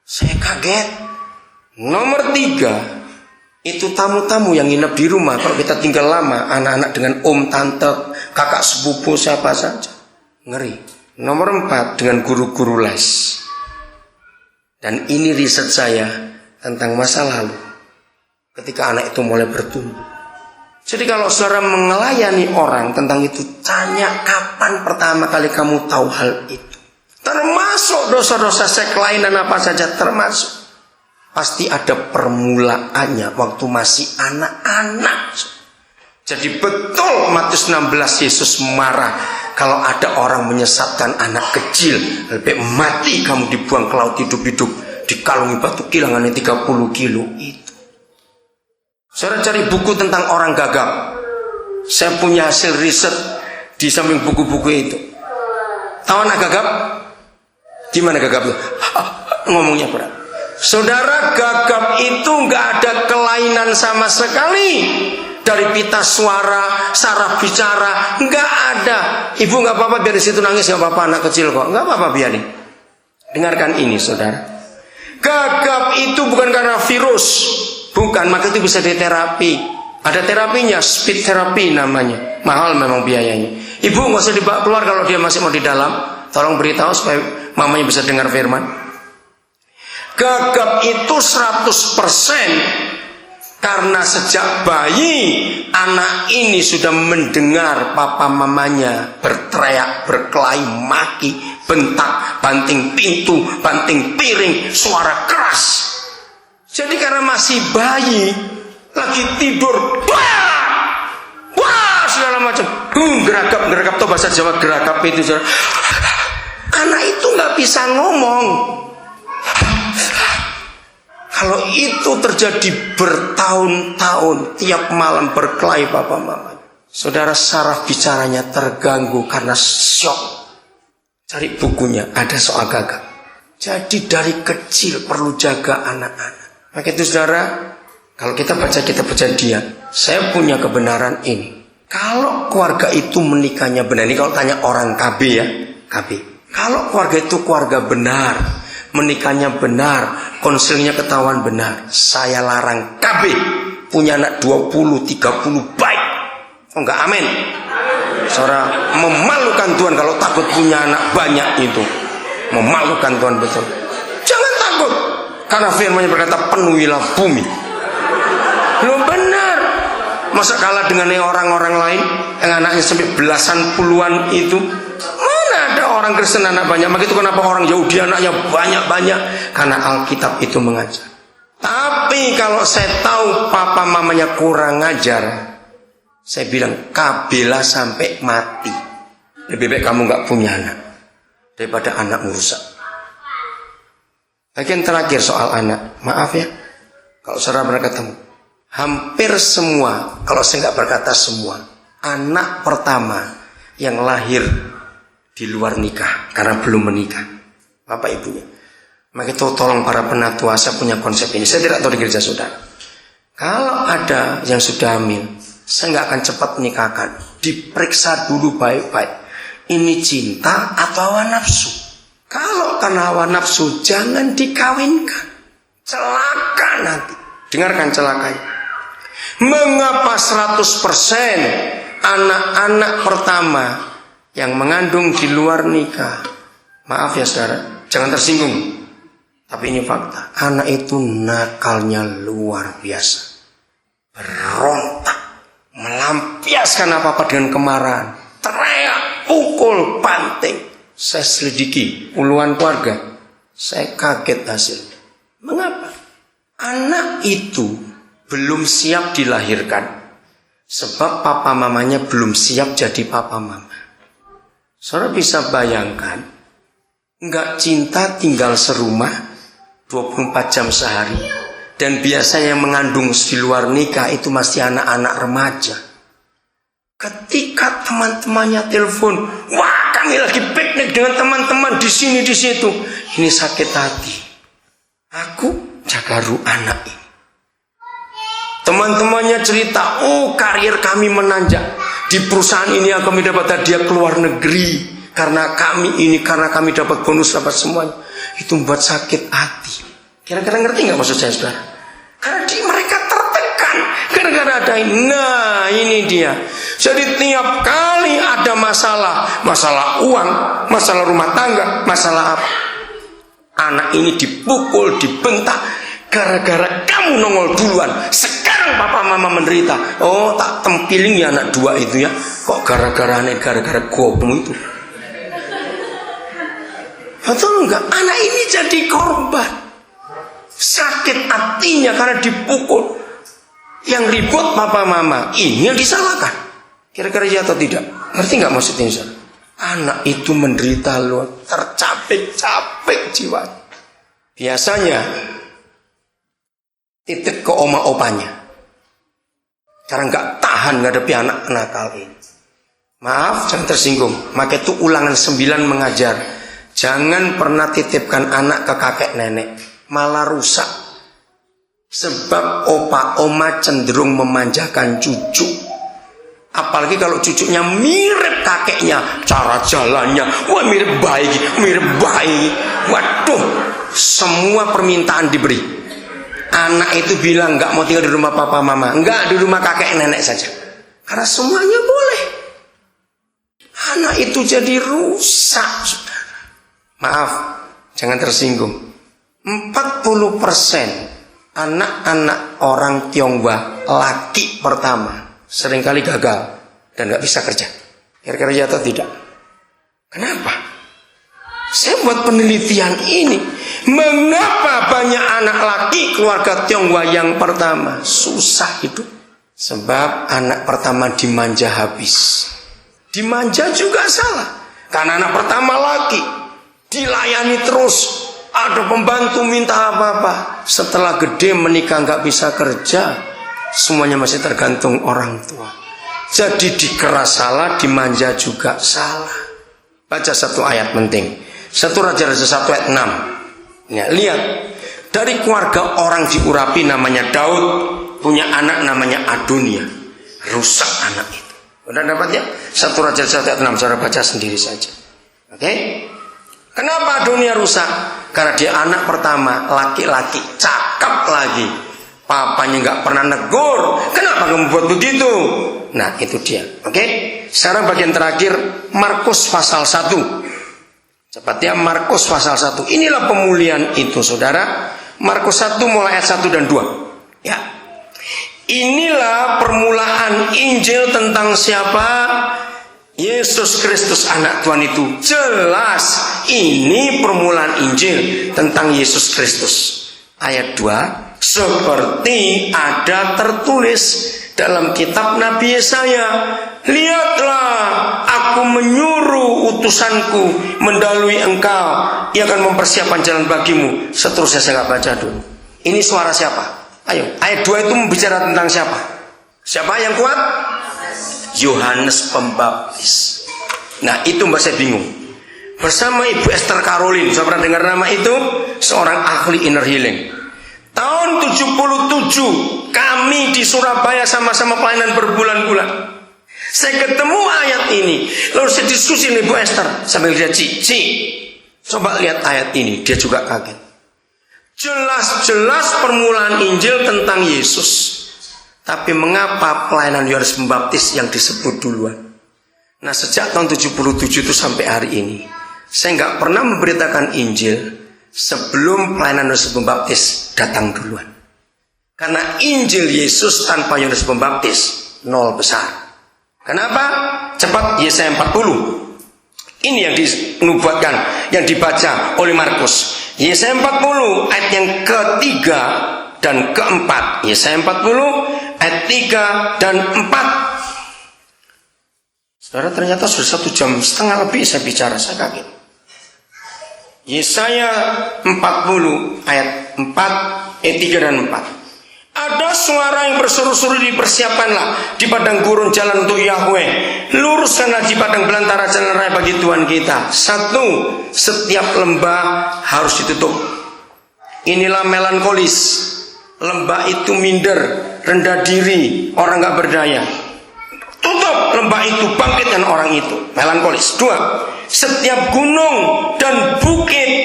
Saya kaget. Nomor 3, itu tamu-tamu yang nginep di rumah. Kalau kita tinggal lama, anak-anak dengan om, tante, kakak sepupu, siapa saja, ngeri. Nomor 4, dengan guru-guru les. Dan ini riset saya tentang masa lalu, ketika anak itu mulai bertumbuh. Jadi kalau saudara melayani orang tentang itu, tanya kapan pertama kali kamu tahu hal itu. Termasuk dosa-dosa seks lain dan apa saja termasuk. Pasti ada permulaannya waktu masih anak-anak. Jadi betul Matius 16 Yesus marah kalau ada orang menyesatkan anak kecil. Lebih mati kamu dibuang ke laut hidup-hidup, dikalungi batu kilangannya 30 kilo itu. Saudara cari buku tentang orang gagap. Saya punya hasil riset di samping buku-buku itu. Tahu anak gagap? Gimana gagap itu? Ngomongnya berat. Saudara, gagap itu nggak ada kelainan sama sekali. Dari pita suara, saraf bicara, nggak ada. Ibu nggak apa-apa biar di situ nangis, nggak apa-apa, anak kecil kok, nggak apa-apa biarin. Dengarkan ini, saudara. Gagap itu bukan karena virus, bukan. Maka itu bisa diterapi. Ada terapinya, speed therapy namanya. Mahal memang biayanya. Ibu nggak usah dibawa keluar kalau dia masih mau di dalam. Tolong beritahu supaya mamanya bisa dengar firman. Gagap itu 100% karena sejak bayi anak ini sudah mendengar papa mamanya berteriak, berkelahi, maki, bentak, banting pintu, banting piring, suara keras. Jadi karena masih bayi, lagi tidur, wah, segala macam, geragap tuh bahasa Jawa, geragap itu. Anak itu nggak bisa ngomong. Kalau itu terjadi bertahun-tahun, tiap malam berkelahi papa mama, saudara, saraf bicaranya terganggu karena syok. Cari bukunya, ada soal gagap. Jadi dari kecil perlu jaga anak-anak. Maka itu saudara, kalau kita baca kitab Kejadian, saya punya kebenaran ini. Kalau keluarga itu menikahnya benar, ini kalau tanya orang KB ya, KB. Kalau keluarga itu keluarga benar, menikahnya benar, konselingnya ketahuan benar, saya larang KB punya anak 20, 30 baik. Oh enggak, amin. Saudara, memalukan Tuhan kalau takut punya anak banyak itu. Memalukan Tuhan betul. Jangan takut, karena firman-Nya berkata penuhilah bumi. Belum benar. Masa kalah dengan orang-orang lain yang anaknya sampai belasan puluhan itu? Orang Kristen anak banyak, maka itu kenapa orang Yahudi anaknya banyak-banyak? Karena Alkitab itu mengajar. Tapi kalau saya tahu papa mamanya kurang ngajar, saya bilang kabelah sampai mati. Lebih baik kamu gak punya anak daripada anak merusak. Bagian terakhir soal anak, maaf ya, kalau saudara pernah ketemu, hampir semua, kalau saya gak berkata semua, anak pertama yang lahir di luar nikah, karena belum menikah, bapak ibunya. Maka itu tolong para penatua, saya punya konsep ini. Saya tidak tahu di gereja saudara. Kalau ada yang sudah hamil, saya nggak akan cepat menikahkan. Diperiksa dulu baik-baik. Ini cinta atau hawa nafsu? Kalau karena hawa nafsu, jangan dikawinkan. Celaka nanti. Dengarkan celakanya. Mengapa 100% anak-anak pertama yang mengandung di luar nikah, maaf ya saudara, jangan tersinggung, tapi ini fakta, anak itu nakalnya luar biasa, berontak, melampiaskan apa-apa dengan kemarahan, teriak, pukul, banting. Saya selidiki puluhan keluarga, saya kaget hasilnya. Mengapa? Anak itu belum siap dilahirkan, sebab papa mamanya belum siap jadi papa mama. Saudara bisa bayangkan, enggak cinta tinggal serumah 24 jam sehari. Dan biasanya yang mengandung di luar nikah itu masih anak-anak remaja. Ketika teman-temannya telepon, wah kami lagi piknik dengan teman-teman di sini di situ, ini sakit hati. Aku jaga anak ini. Teman-temannya cerita, oh karir kami menanjak. Di perusahaan ini yang kami dapat hadiah keluar negeri. Karena kami dapat bonus, dapat semuanya. Itu membuat sakit hati. Kira-kira ngerti nggak maksud saya, saudara? Karena mereka tertekan gara-gara ada ini. Nah, ini dia. Jadi tiap kali ada masalah uang, masalah rumah tangga, masalah apa, anak ini dipukul, dibentak, gara-gara kamu nongol duluan. Sekarang papa mama menderita. Oh, tak tempiling ya anak dua itu ya. Kok gara-gara gopmu itu? Betul enggak? Anak ini jadi korban. Sakit hatinya karena dipukul. Yang ribut papa mama, ini yang disalahkan. Kira-kira ya atau tidak? Ngerti nggak maksudnya? Anak itu menderita luar, tercapek-capek jiwa. Biasanya titip ke oma opanya karena nggak tahan ngadepi anak nakal ini. Maaf, jangan tersinggung. Maka itu ulangan 9 mengajar. Jangan pernah titipkan anak ke kakek nenek, malah rusak. Sebab opa oma cenderung memanjakan cucu. Apalagi kalau cucunya mirip kakeknya, cara jalannya, wah mirip bayi. Waduh, semua permintaan diberi. Anak itu bilang nggak mau tinggal di rumah papa mama, nggak di rumah kakek nenek saja. Karena semuanya boleh. Anak itu jadi rusak. Maaf, jangan tersinggung. 40% anak-anak orang Tionghoa laki pertama seringkali gagal dan gak bisa kerja. Kira-kira ya atau tidak? Kenapa? Saya buat penelitian ini. Mengapa banyak anak laki keluarga Tionghoa yang pertama susah hidup? Sebab anak pertama dimanja habis. Dimanja juga salah. Karena anak pertama laki dilayani terus, ada pembantu minta apa-apa. Setelah gede menikah gak bisa kerja, semuanya masih tergantung orang tua. Jadi dikeras salah, dimanja juga salah. Baca satu ayat penting, 1 Raja-Raja 1 ayat 6 ya, lihat. Dari keluarga orang di Urapi namanya Daud, punya anak namanya Adonia. Rusak anak itu. Udah dapat ya? 1 Raja-Raja 1 ayat 6, saudara baca sendiri saja. Oke? Kenapa Adonia rusak? Karena dia anak pertama, laki-laki, cakep lagi. Papanya nggak pernah negur. Kenapa kamu buat begitu? Nah, itu dia. Oke? Sekarang bagian terakhir, Markus pasal 1. Cepatnya Markus pasal 1. Inilah pemulihan itu, saudara. Markus 1 mulai ayat 1 dan 2. Ya. Inilah permulaan Injil tentang siapa? Yesus Kristus anak Tuhan itu. Jelas ini permulaan Injil tentang Yesus Kristus. Ayat 2, seperti ada tertulis dalam kitab Nabi Yesaya, lihatlah aku menyuruh utusanku mendahului engkau, ia akan mempersiapkan jalan bagimu. Seterusnya saya nggak baca dulu. Ini suara siapa? Ayo, ayat 2 itu bicara tentang siapa? Siapa yang kuat? Yohanes Pembaptis. Nah, itu mbak saya bingung. Bersama Ibu Esther Caroline, saya pernah dengar nama itu, seorang ahli inner healing. Tahun 77 kami di Surabaya sama-sama pelayanan berbulan-bulan. Saya ketemu ayat ini, lalu saya diskusi dengan Ibu Esther sambil dia Ci, coba lihat ayat ini. Dia juga kaget. Jelas-jelas permulaan Injil tentang Yesus. Tapi mengapa pelayanan Yohanes Pembaptis yang disebut duluan? Nah, sejak tahun 77 itu sampai hari ini, saya nggak pernah memberitakan Injil sebelum pelayanan Yohanes Pembaptis datang duluan. Karena Injil Yesus tanpa Yohanes Pembaptis nol besar. Kenapa? Cepat Yesaya 40. Ini yang dinubuatkan, yang dibaca oleh Markus. Yesaya 40 ayat yang ketiga dan keempat. Yesaya 40 ayat 3 dan 4. Saudara, ternyata sudah 1,5 jam lebih saya bicara, saya kaget. Yesaya 40 ayat 4, ayat 3 dan 4. Ada suara yang berseru-seru, dipersiapkanlah di padang gurun jalan untuk Yahweh, luruskanlah di padang belantara jalan raya bagi Tuhan kita. 1, setiap lembah harus ditutup. Inilah melankolis. Lembah itu minder, rendah diri, orang gak berdaya. Tutup lembah itu, bangkitkan orang itu. Melankolis. 2, setiap gunung dan bukit